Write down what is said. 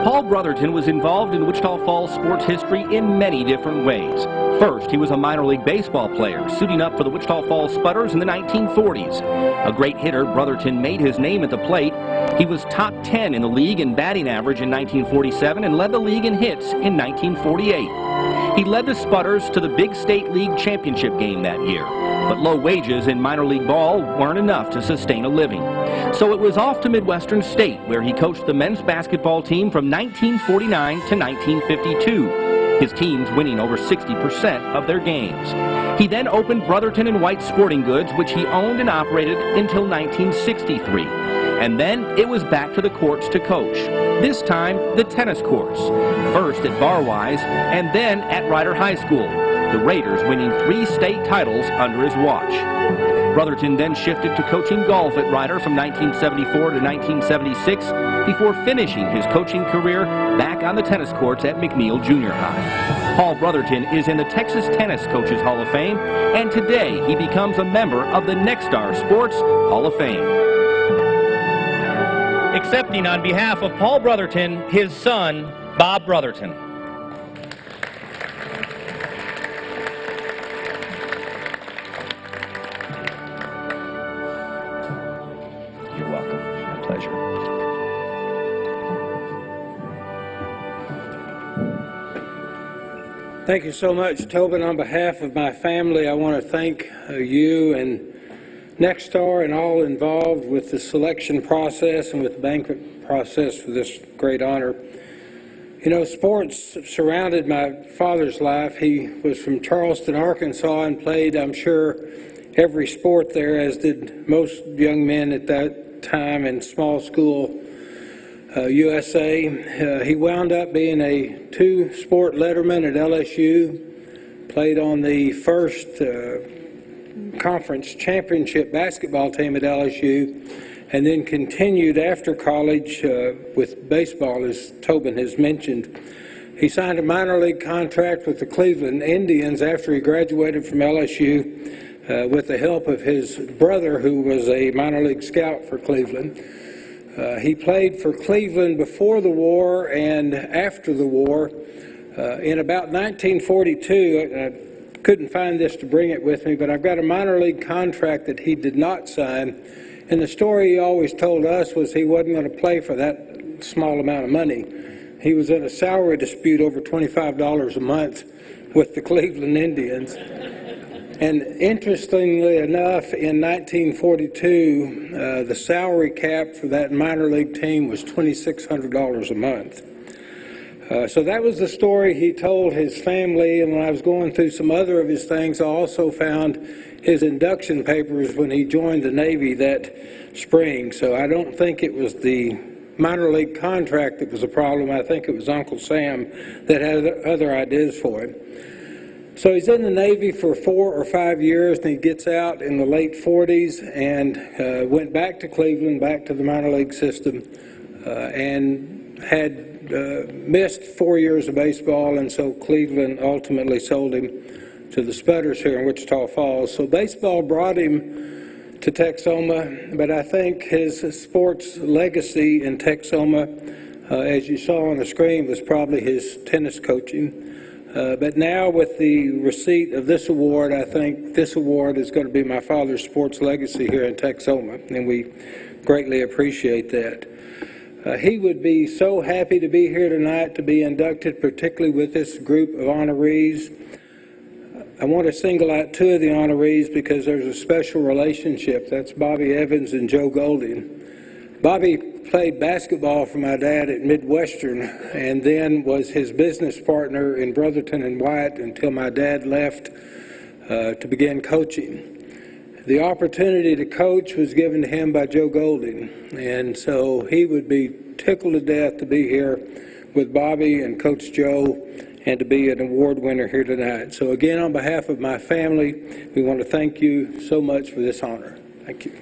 Paul Brotherton was involved in Wichita Falls sports history in many different ways. First, he was a minor league baseball player, suiting up for the Wichita Falls Spudders in the 1940s. A great hitter, Brotherton made his name at the plate. He was top 10 in the league in batting average in 1947 and led the league in hits in 1948. He led the Spudders to the Big State League championship game that year, but low wages in minor league ball weren't enough to sustain a living. So it was off to Midwestern State, where he coached the men's basketball team from 1949 to 1952. His teams winning over 60% of their games. He then opened Brotherton and White Sporting Goods, which he owned and operated until 1963. And then it was back to the courts to coach. This time, the tennis courts. First at Barwise, and then at Rider High School. The Raiders winning 3 state titles under his watch. Brotherton then shifted to coaching golf at Rider from 1974 to 1976 before finishing his coaching career back on the tennis courts at McNeil Junior High. Paul Brotherton is in the Texas Tennis Coaches Hall of Fame, and today he becomes a member of the Nexstar Sports Hall of Fame. Accepting on behalf of Paul Brotherton, his son, Bob Brotherton. You're welcome. My pleasure. Thank you so much, Tobin. On behalf of my family, I want to thank you and Nexstar and all involved with the selection process and with the banquet process for this great honor. You know, sports surrounded my father's life. He was from Charleston, Arkansas, and played, I'm sure, every sport there, as did most young men at that time in small school USA. He wound up being a 2-sport letterman at LSU, played on the first conference championship basketball team at LSU, and then continued after college with baseball, as Tobin has mentioned. He signed a minor league contract with the Cleveland Indians after he graduated from LSU with the help of his brother, who was a minor league scout for Cleveland. He played for Cleveland before the war and after the war. In about 1942, I couldn't find this to bring it with me, but I've got a minor league contract that he did not sign. And the story he always told us was he wasn't going to play for that small amount of money. He was in a salary dispute over $25 a month with the Cleveland Indians. And interestingly enough, in 1942, the salary cap for that minor league team was $2,600 a month. So that was the story he told his family, and when I was going through some other of his things, I also found his induction papers when he joined the Navy that spring. So I don't think it was the minor league contract that was a problem. I think it was Uncle Sam that had other ideas for him. So he's in the Navy for 4 or 5 years, and he gets out in the late 40s and went back to Cleveland, back to the minor league system, and had missed 4 years of baseball, and so Cleveland ultimately sold him to the Spudders here in Wichita Falls. So baseball brought him to Texoma, but I think his sports legacy in Texoma, as you saw on the screen, was probably his tennis coaching. But now with the receipt of this award, I think this award is going to be my father's sports legacy here in Texoma, and we greatly appreciate that. He would be so happy to be here tonight to be inducted, particularly with this group of honorees. I want to single out 2 of the honorees because there's a special relationship. That's Bobby Evans and Joe Golding. Bobby played basketball for my dad at Midwestern and then was his business partner in Brotherton and White until my dad left to begin coaching. The opportunity to coach was given to him by Joe Golding, and so he would be tickled to death to be here with Bobby and Coach Joe and to be an award winner here tonight. So again, on behalf of my family, we want to thank you so much for this honor. Thank you.